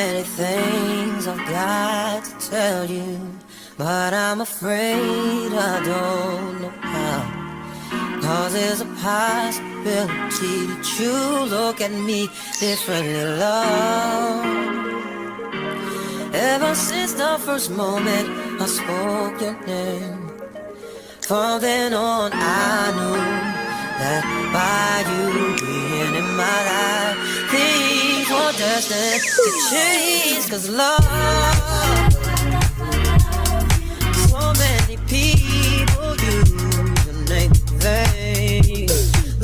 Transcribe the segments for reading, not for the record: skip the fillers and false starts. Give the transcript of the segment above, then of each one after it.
many things I've got to tell you, but I'm afraid I don't know how. 'Cause there's a possibility that you look at me differently, love. Ever since the first moment I spoke your name, from then on I knew that by you being in my life, things were destined to change. 'Cause love, so many people use the name in vain.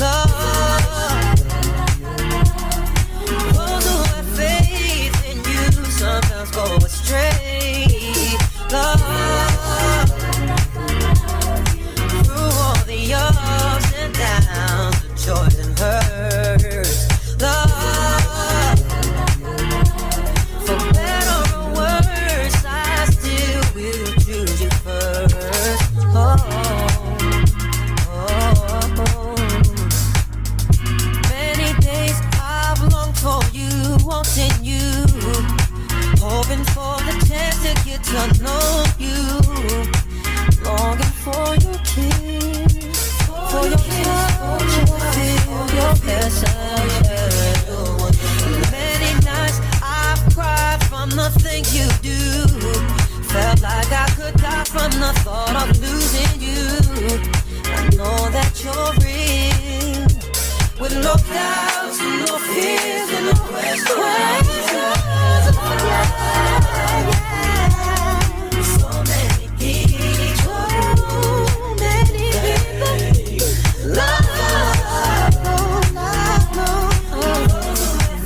Love, those who have faith in you sometimes go astray. Love, through all the ups and downs, the joys and hurts. Love, for better or worse, I still will choose you first. Oh, oh, oh. Many days I've longed for you, wanting you, hoping for the chance to get to know you, longing for your kiss, for your touch, to feel your presence. Many nights I've cried from the things you do, felt like I could die from the thought of losing you. I know that you're real, with no doubts and no fears and no questions. So many people, love,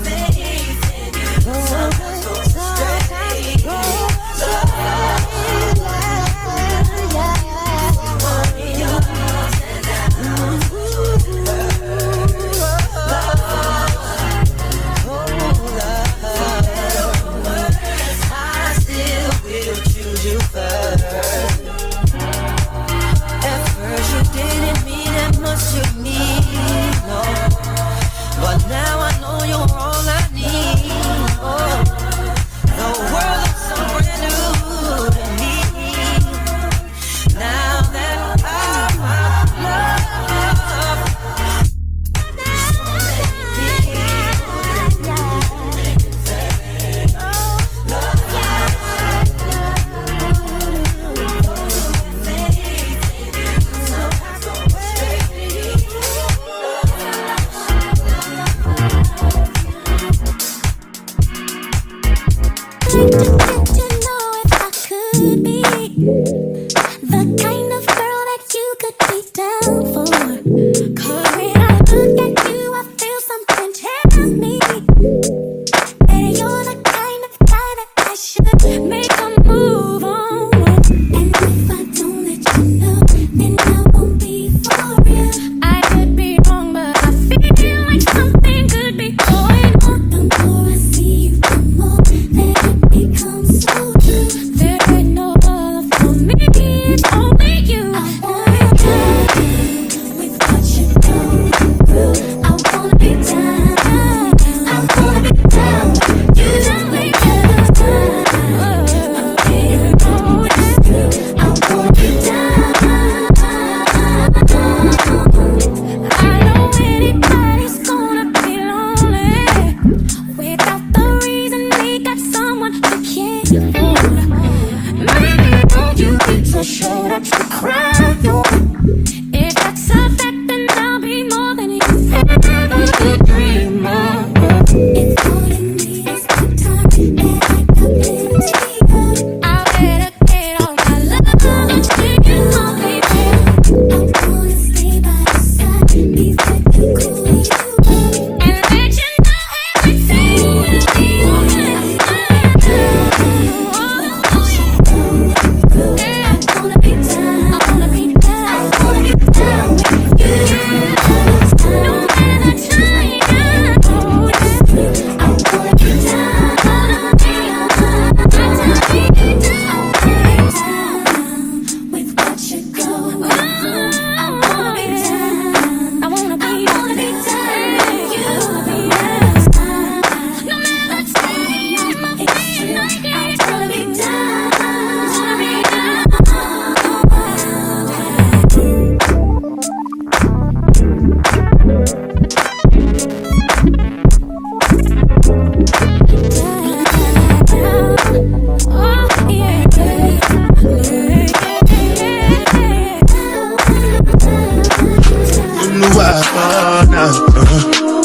faith in you, sometimes go astray. Love,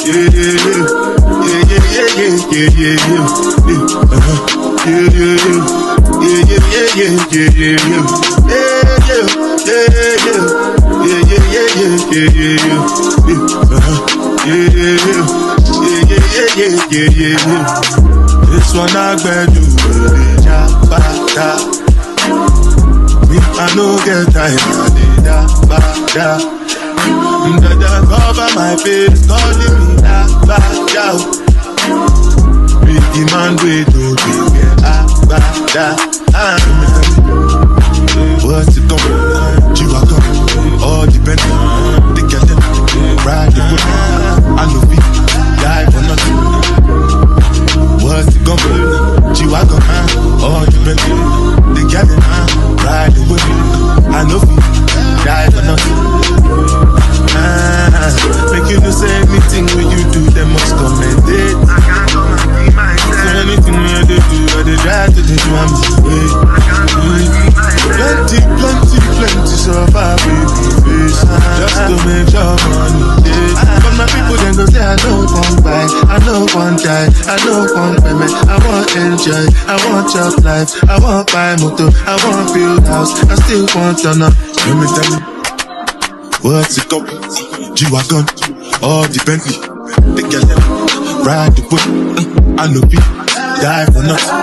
This one I bet you me, I no get time, Dada cover my face, calling me da. Big man wait to get what's it going? G-Wagon, all depends. They get them, ride the foot. I know people die for nothing. What's it going? G-Wagon, all depends. They get them, ride the foot. I know people die for nothing. Make you do say anything when you do, they must commend it. So anything when they do, they try to do my way. Plenty survive baby. Just to make your money. But my people then go say I don't want buy, I don't want die, I don't want payment, I want enjoy, I want job life, I want buy motor, I want build house, I still want to know. Let me tell you. What's it called? G-Wagon, all the Bentley. They get them, ride the whip. I know people die for nothing.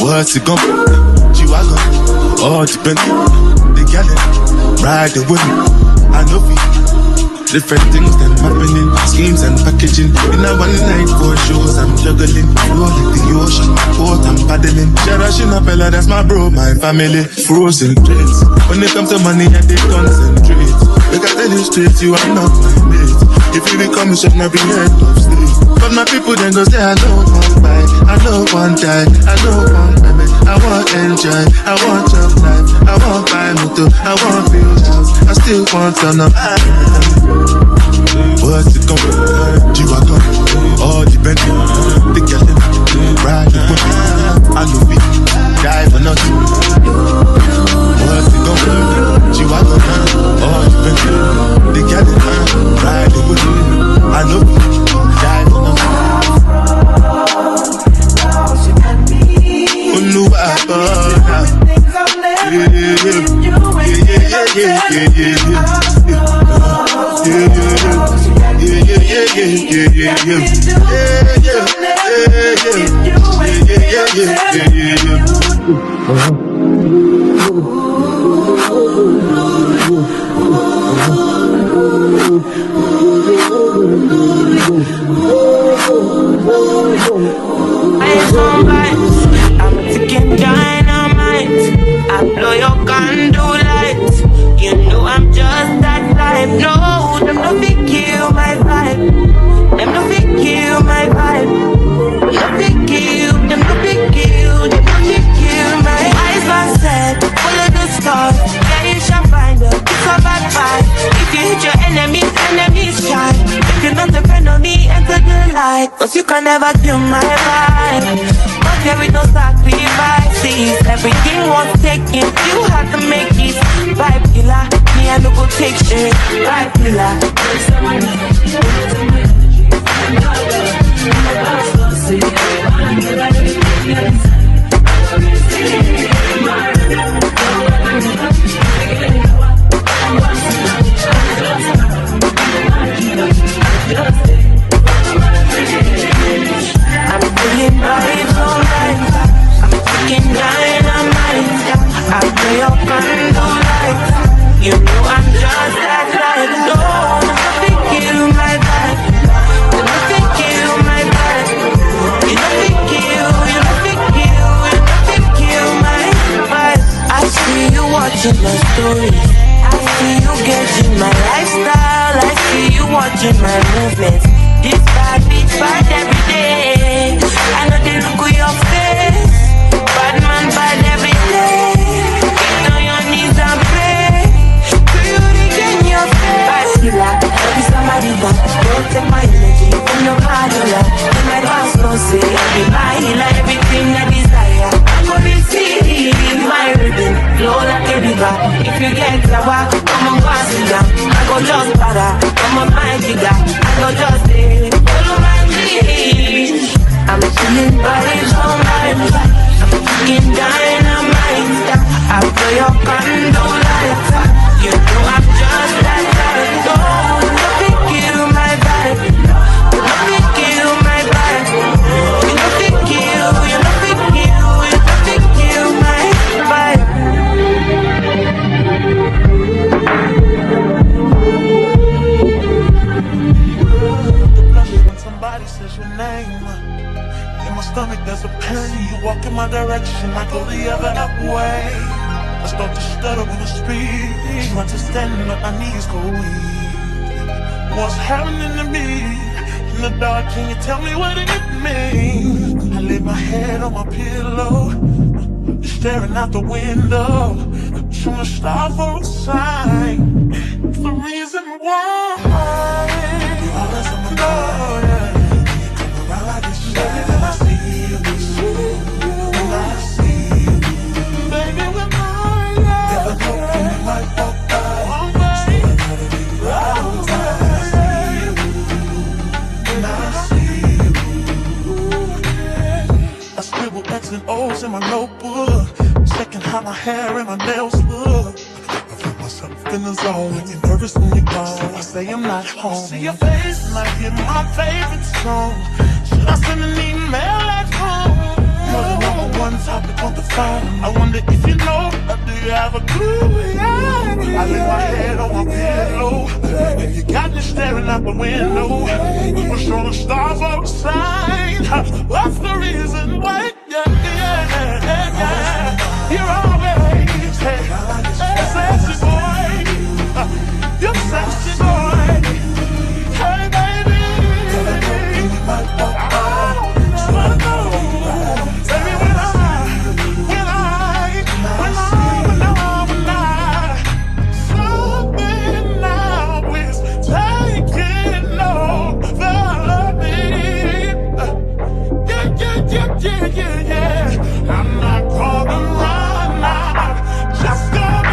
What's it called? G-Wagon, all the Bentley. They get them, ride the whip. I know people. Different things that happening, schemes and packaging. In a one night for shows, I'm juggling. Roll like the ocean, port I'm paddling. Sharashina Bella, that's my bro, my family. Frozen traits. When it comes to money, I they concentrate. Like I tell you straight, you are not my mate. If you become a chef, now be head of state. But my people then go say, I don't want buy, I don't want die, I don't want payment, I want enjoy, I want job life, I want buy motor, I want build house, I still want to know. What's it going? G-Wagon, all the Bentley. They get them, ride the whip. I know people die for nothing. What's it going? G-Wagon, all the Bentley. They get them, ride the whip. I know people die for nothing. No, I'm a ticking dynamite. I blow your candle lights. You know I'm just that type. No, them no fit kill my vibe. Them no fit kill my vibe. No fit kill, them no fit kill. Them no fit kill my eyes are set, full of the stars. Yeah, you shall find her. It's a bad vibe. If you hit your enemies try. If you're not a friend of me, enter the light. Cause you can never kill my vibe. There is no sacrifices. Everything was taken. You had to make it. Vibe killer, me I no go take shit. Vibe killer. I'm feeling vibes all night. I'm taking dynamite. I play your candle light. You know I'm just that light. No, nothing kill my vibe. Nothing kill my vibe. You nothing kill. You nothing kill. You nothing kill my vibe. I see you watching my stories. I see you getting my lifestyle. I see you watching my movements. This bad beat bad every day. I know they look at your face. Bad man bad every day. Get on your knees and pray. Do you regain your faith? Bad killer, every somebody back. Don't take my energy. I'm no bad killer. In my past, no say. I be my healer, everything I desire. I'm gonna be see my rhythm flow like a river. If you get sour, come on, pass it down. I go just para, come on, my jigger. I go just follow my lead. I'm chilling vibes all night. I'm fucking dynamite. I blow your condo lights. You know I'm just that type. Nothing kill my vibe. Nothing kill my vibe. You nothing kill. You nothing kill. You nothing kill my vibe. When somebody says your name, in my stomach there's a pain. You walk in my direction, I go the other way. I start to stutter when I speak. Trying to stand but my knees go weak. What's happening to me? In the dark, can you tell me what it means? I lay my head on my pillow, staring out the window, trying to stop for a sign. It's the reason why you always on my mind. You come around like this, baby, when I see you, when I see you, baby, when I never know when you might walk by. So I gotta be right on time. When I see you, when I see you, I scribble X's and O's in my notebook, checking how my hair and my nails look. Myself in the zone, when you're nervous when you're gone. I say I'm not home. I see your face and I hear my favorite song. Should I send an email at home? You're the number one topic on the phone. I wonder if you know, or do you have a clue? Yeah. I lay my head on my pillow, and you got me staring out the window. We're trying to start for a sign. What's the reason why? You're always sexy boy. You're sexy boy. Hey baby, I know. Baby, when something now is taking over me. Yeah. I'm not gonna run out, just gonna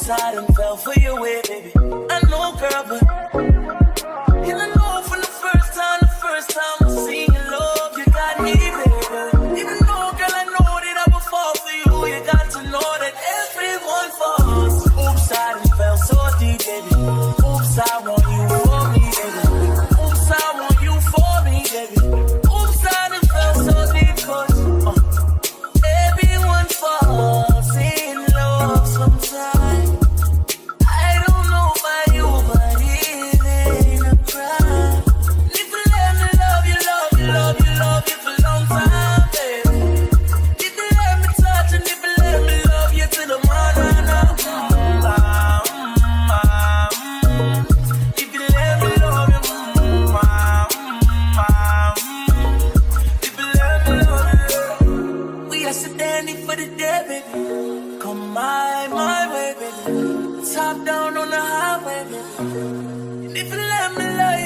side and fell for your way, baby. I know, girl, but and I know from the first time I seen your love, you got me, baby. Even though, girl, I know that I would fall for you, you got to know that everyone falls. Oops, I done fell so deep, baby. Oops, I want you for me, baby. Oops, I want you for me, baby. Oops, I done fell so deep, cause everyone falls in love sometimes. I don't know about you, but it ain't a crime. If you let me love you, love you, love you, love you for a long time, baby. If you let me touch and if you let me love you till the morning, if you let me love you, if you let me love you, we are standing for the day, baby. Come my way, baby. Top down on the highway, baby. And if you let me love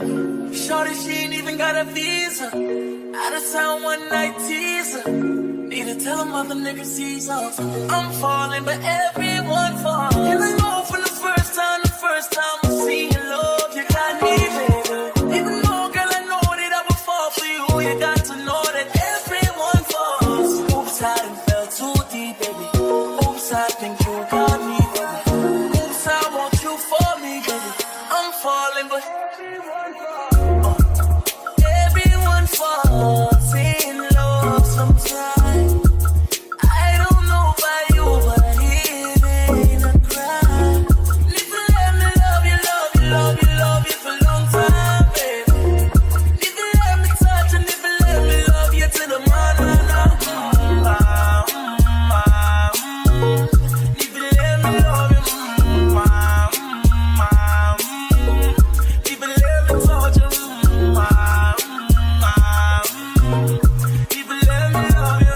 you, shorty, she ain't even got a visa. Out of town one night teaser. Need to tell them other niggas sees us. I'm falling, but everyone falls. And I know from the first time I seen your love, you got me, baby. Even though, girl, I know that I would fall for you, you got to know that everyone falls. Oops, I done fell too deep, baby. Oops, I think you got me, baby. Oops, I want you for me, baby. I'm falling, but everyone falls in love sometimes. I don't know about you, but it ain't a crime. If you let me love you, love you, love you, love you for a long time, baby. If you let me touch and if you let me love you till the morning, if you let me love you, if you let me touch you, if you let me love you.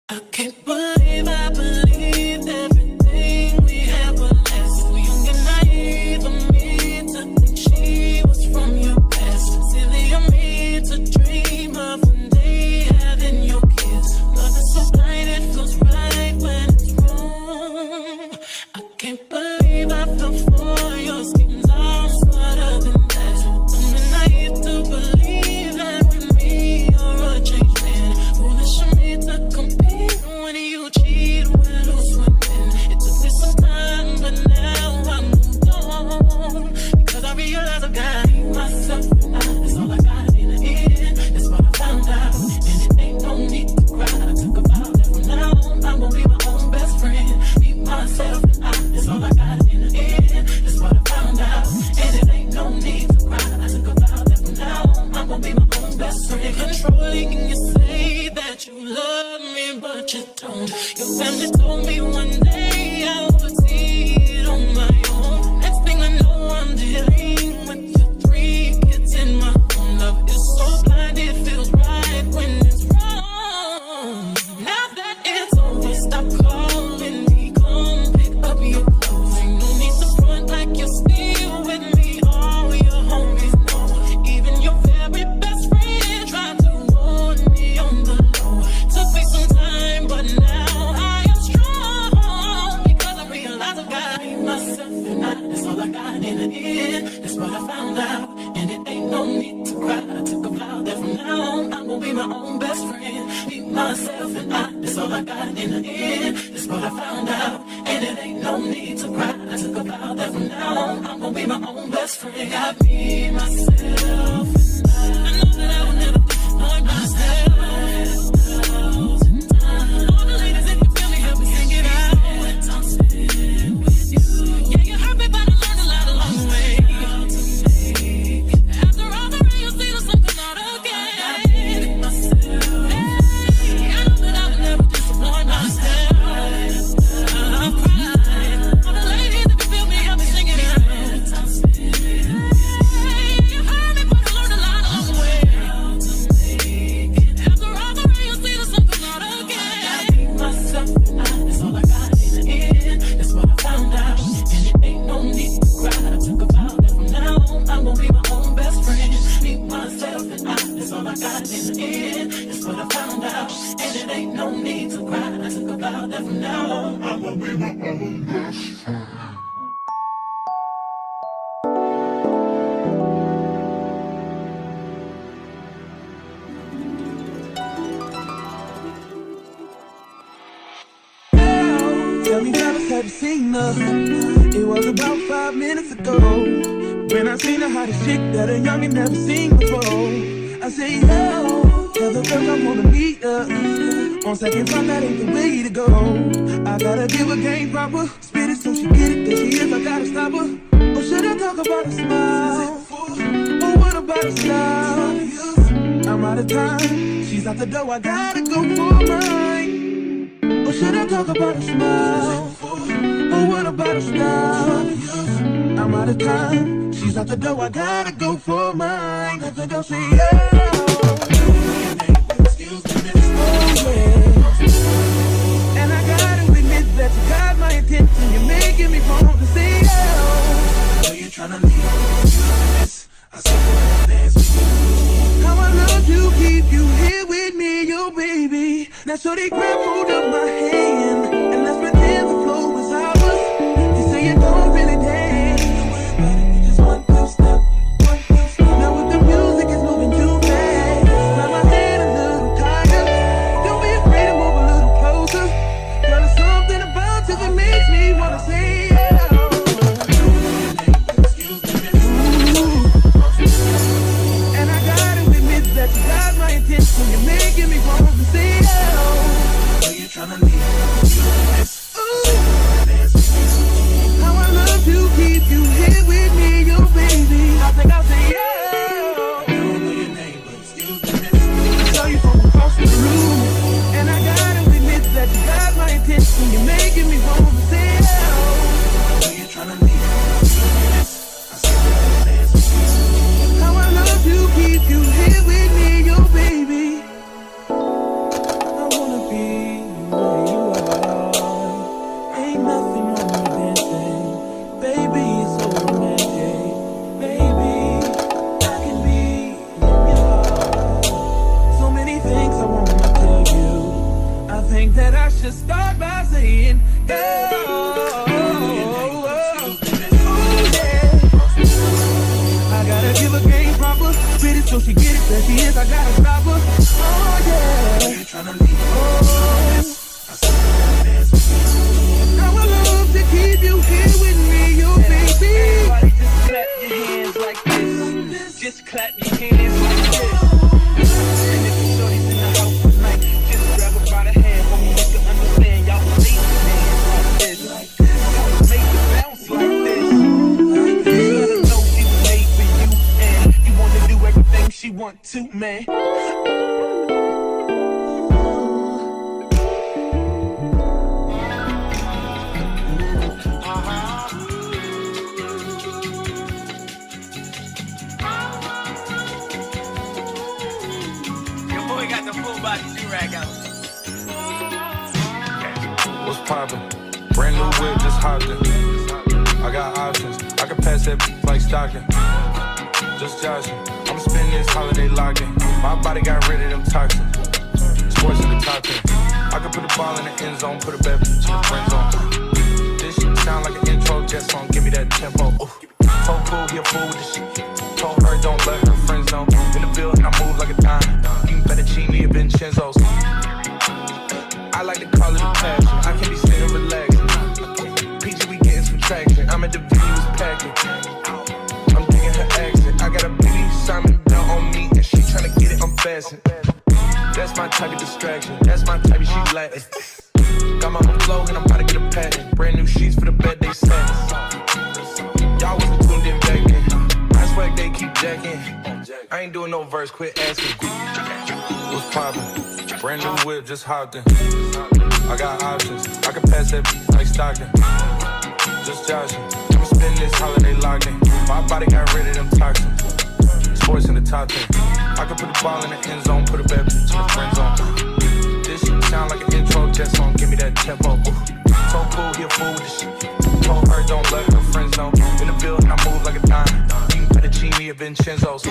I can't believe I believed everything we had was less. So young and naive of me to think she was from your past. Silly of me to dream of one day having your kiss. Love is so blind, it feels right when it's wrong. I can't believe I fell for your schemes. I'm smarter than that. So dumb and naive to believe that with me you're a changed man. Foolish of me to compete when you cheat, well, who's winning? It took me some time, but now I'm moved on. Because I realize I got myself and that's all I got in the end. That's what I found out, and it ain't no need to cry. I took a vow that from now on, I'm gonna be my own best friend. Be myself and that's all I got in the end. That's what I found out, and it ain't no need to cry. I took a vow that from now on, I'm gonna be my own best friend. Controlling and you say that you love me, but you don't. Your family told me one day I would see it on my own. Next thing I know, I'm dealing with your 3 kids in my own. Love is so blind, it feels right when it's wrong. Now that it's over, stop calling me. Come pick up your clothes. Ain't no need to front like you're still with me. All your homies know. Even your very best friend tried to warn me on the low. Took me some time, but now I am strong. Because I realize I got myself and that's all I got in the end. That's what I found out, and it ain't no need to cry. I took a vow that from now on, I'm gonna be my own best friend. Be myself and that's all I got in the end. That's what I found out, and it ain't no need to cry. I took a vow that from now on, I'm gonna be my own best friend. Got me, myself, and I know that I will never disappoint myself. All the ladies, if you feel me, help me sing it out. I'm sitting with you. Yeah, you hurt me, but I learned a lot along the way. After all the rain, you see the sun come out again. Hey, I know that I will never disappoint myself. I've cried. All the ladies, if you feel me, help me sing it out. I'm sitting. Hey, you hurt me, but I learned a now, and it ain't no need to cry. I took a vow that from now on I'ma be my own best friend. Tell me, fellas, have you seen her? It was about 5 minutes ago when I seen the hottest chick that a youngin' never seen before. I say, yo, tell the girls I wanna meet her. On second thought, that ain't the way to go. I gotta give her game proper, spit it so she get it. There she is, I gotta stop her. Or should I talk about a smile? Or what about a style? I'm out of time, she's out the door, I gotta go for mine. Or should I talk about a smile? Or what about a style? I'm out of time, she's out the door, I gotta go for mine. Let the girl say, yeah. Excuse me, miss. Oh, yeah. And I gotta admit that you got my attention. You're making me want to say, yeah. I know you're trying to leave. I said, well, dance with you. How I love to keep you here with me, yo, baby. Now, so they grab hold of my hand and let's pretend the flow is ours. You say you don't really dance. Just one good step. Now, with the music is moving too fast, grab my hand a little tighter. Don't be afraid to move a little closer. Girl, there's something about you that makes me wanna say, yeah. And I gotta admit that you got my attention. You're making me want to say, yeah. You're trying to leave. How I love to keep you here with me, yo, baby. I think I'll say, yeah. I don't know your name, but excuse me, miss. I saw you from across the room. And I gotta admit that you got my attention. You're making me want to say, yeah. You're trying to leave. How I love to keep you here with me, yo, baby. I wanna be where you are. Ain't nothing wrong with dancing. Baby, it's so romantic. Baby, I can be in your heart. So many things I wanna tell you. I think that I should start by saying, yeah. I gotta give her game proper, spit it so she get it. There she is, I gotta stop her. Oh yeah. You're trying to leave. Oh, how I love to keep you here with me, you baby. Everybody just clap your hands like this. Just clap your hands like this. And if the shorty's in the house tonight, just grab her by the hand, homie, you can understand. Y'all make the hands like this. Y'all make the bounce like this. She want to, man. Your boy got the full body do-rag out. What's poppin'? Brand new whip, just hopped in. I got options. I can pass that like Stockton. Just joshing. I'm spending this holiday locked-in. My body got rid of them toxins. Sports in the top 10. I can put a ball in the end zone, put a bad bitch in the friend zone. This shit sound like an intro jet song. Give me that tempo. Ooh. Told cool, he a fool with the shit. Told her don't let her friends know. In the building, I move like a dime. Eating fettuccine or Vincenzo's. I like to call it a passion. I can be sitting relaxing. Peachy, we getting some traction. I'm at the videos packing. I'm digging her accent. I got a beauty Simon down on me, and she tryna get it unfastened. That's my type of distraction. That's my type of she Latin. Got my own flow and I'm about to get a patent. Brand new sheets for the bed they set. Y'all wasn't tuned in back then. I swag they keep jacking. I ain't doing no verse, quit asking. What's poppin'? Brand new whip, just hopped in. I got options. I can pass that like Stockton. Just joshing. I'ma spend this holiday locked in. My body got rid of them toxins. Sports in the top 10. I can put the ball in the end zone, put a bad bitch in the friend zone. This shit sound like an intro jet song. Give me that tempo. Ooh. Told cool, he a fool with the shit. Told her don't let her friends know. In the building, I move like a dime. Eating fettuccine or Vincenzo's.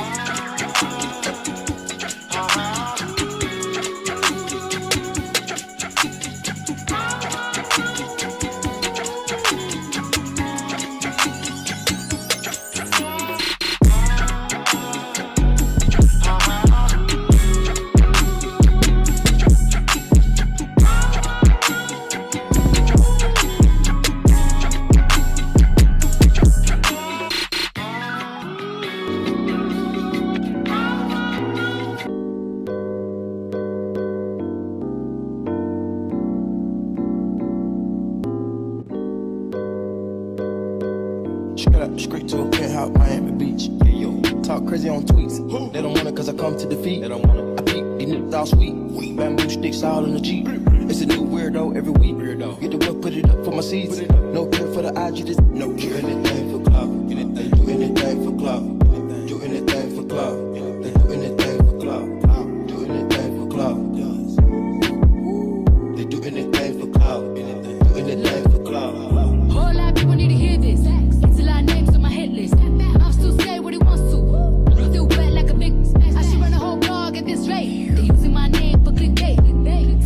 out Miami Beach. Hey, yo, talk crazy on tweets. They don't want it cause I come to defeat. They don't want it. I peep, these niggas all sweet. Bamboo sticks all in the Jeep. It's a new weirdo every week. Get the work, put it up for my seeds. No care for the IG, just no care. Anything for clout. They do anything for clout. Do anything for clout. They do anything for clout. Do anything for clout. They do anything for clout. Do anything for clout. Whole lot of people need to hear this. It's a lot of names on my hit list. I'll still say what he wants to. Still wet like a big. I should run a whole blog at this rate. They using my name for clickbait.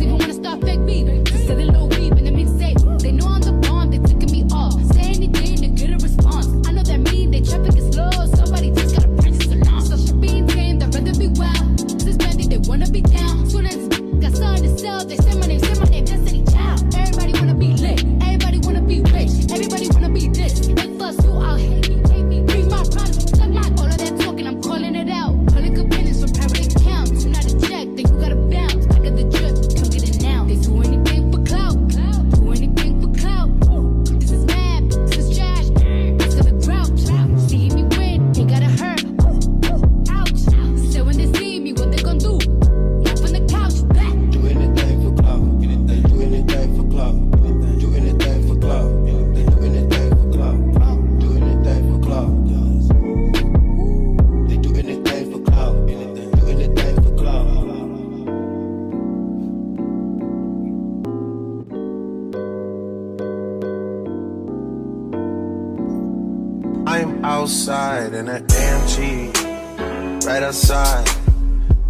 Even wanna start fake beef. Just sell a little weep in the mixtape. They know I'm the bomb. They ticking me off. Say anything to get a response. I know that mean they traffic is slow. Somebody just gotta practice along. So she being tamed. I'd rather be wild. This bandit, they wanna be down. Soon as got something to sell, they say my name, Destiny Child. Everybody wanna be lit. Everybody wanna be rich. Everybody wanna be this. They fuss you, I'll hate me. Bring my product, suck my all of that talking, I'm calling it out. Calling good business from private accounts. You not a check, then you gotta bounce. Back of the drip, come get it now. They do anything for clout. Do anything for clout. This is mad, this is trash. This is the grouch. See me win, ain't gotta hurt. Ouch. So when they see me, what they gon' do? Not from the couch, back. Do anything for clout. They do anything for clout. Do anything for clout. They do anything for clout. Do anything for clout. They do anything for clout. Do anything for clout. I'm outside in an AMG, right outside,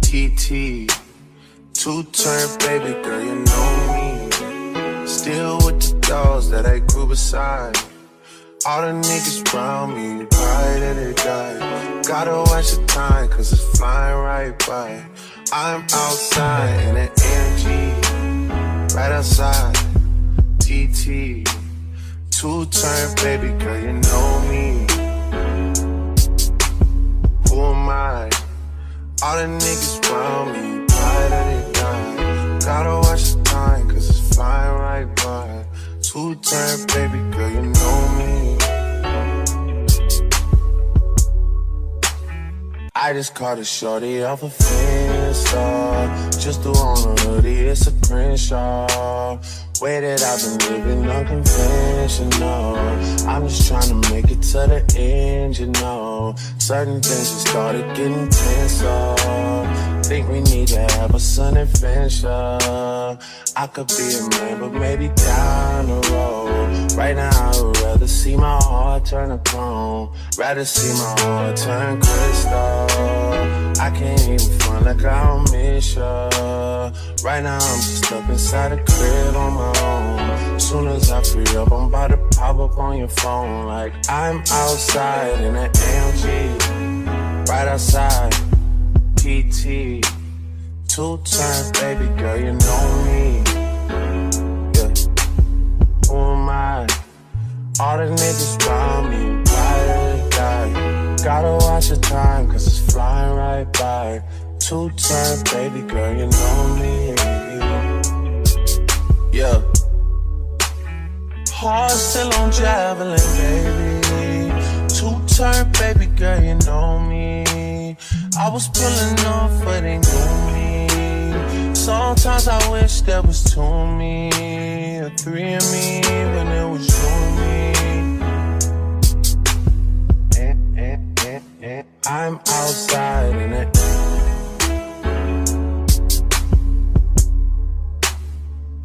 TT. Two-turn baby girl, you know me. Still with the dolls that I grew beside. All the niggas around me, right at they die. Gotta watch the time, cause it's flying right by. I'm outside in an AMG, right outside, TT. Two-turn baby girl, you know me. Who am I? All the niggas around me, right at they die. Gotta watch the time, cause it's flying right by. Two-turn baby girl, you know me. I just caught a shorty off a Finsta. Just threw on a hoodie, it's a print shop. Way that I've been living unconventional. I'm just trying to make it to the end, you know. Certain things just started getting tenser. Think we need to have a sun adventure. I could be a man, but maybe down the road. Right now I would rather see my heart turn to chrome. Rather see my heart turn crystal. I can't even front like I don't miss ya. Right now I'm just up inside the crib on my own. Soon as I free up, I'm about to pop up on your phone. Like I'm outside in an AMG, right outside, PT. Two-turn baby girl, you know me. Yeah, who am I? All the niggas around me, ride or die. Gotta watch the time, cause it's flying right by. Two-turn baby girl, you know me. Yeah. Heart still on javelin, baby. Two-turn baby girl, you know me. I was pulling off, but they knew me. Sometimes I wish there was two of me, or three of me, when it was you and me. I'm outside in it.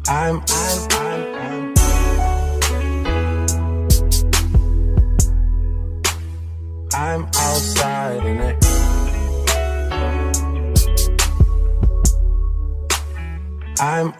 I'm outside in it. I'm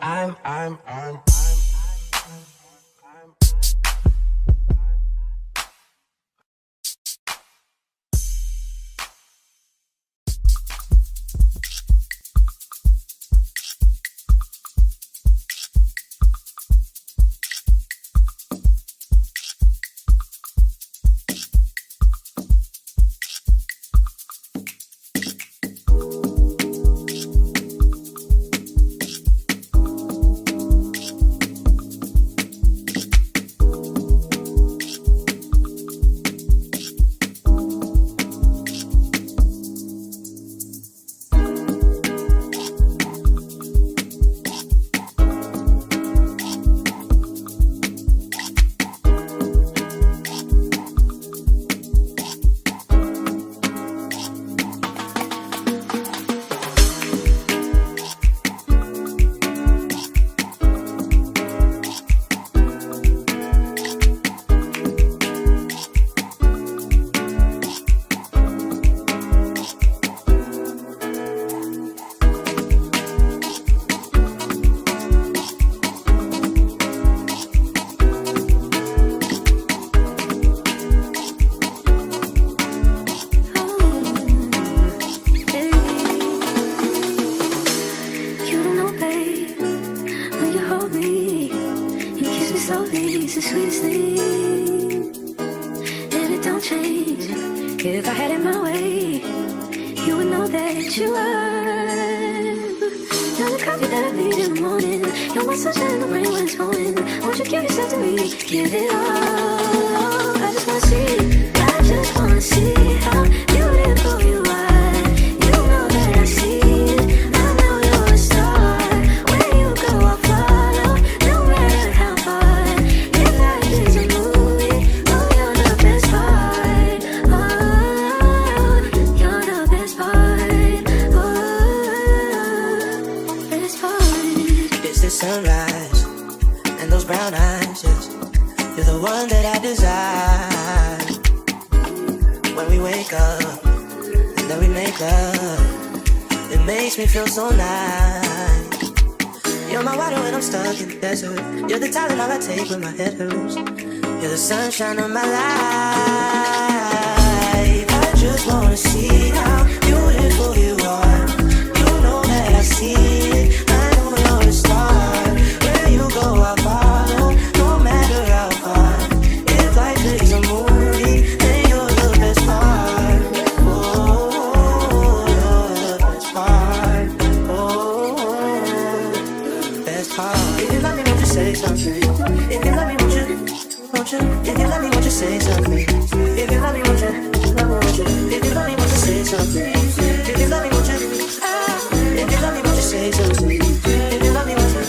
slowly, it's the sweetest thing. And it don't change. If I had it my way, you would know that you are. You're the coffee that I need in the morning. You're my sunshine in the rain when it's pouring. Won't you give yourself to me? Give it all. I just wanna see. I just wanna see how beautiful you are. You know that I see it. I know you're a star. Where you go, I'll follow. No matter how far. If life is a movie, oh, you're the best part. Oh, you're the best part. Oh, best part. It's the sunrise and those brown eyes, yes. You're the one that I desire. When we wake up and then we make love, it makes me feel so nice. You're my water when I'm stuck in the desert. You're the Tylenol all I take when my head hurts. You're the sunshine of my life. I just wanna see how beautiful you are. You know that I see it. I know you're a star. Where you go, I'll follow. No matter how far. If life is a movie, then you're the best part. Oh, you're the best part. Oh, best part. If you love me, won't you say something? If you love me, won't you? If you love me, won't you say something? If you love me, won't you? If you love me, won't you say something? If you love me, won't you? If you love me, won't you say something? If you love me, won't you?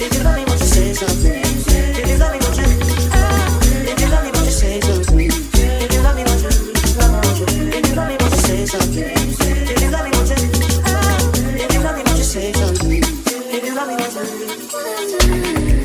If you love me, won't you say something? If you love me, won't you? If you love me, won't you say something? If you love me, won't you? If you love me, won't you say something? If you love me, won't you? If you love me, won't you say something? If you love me, won't you?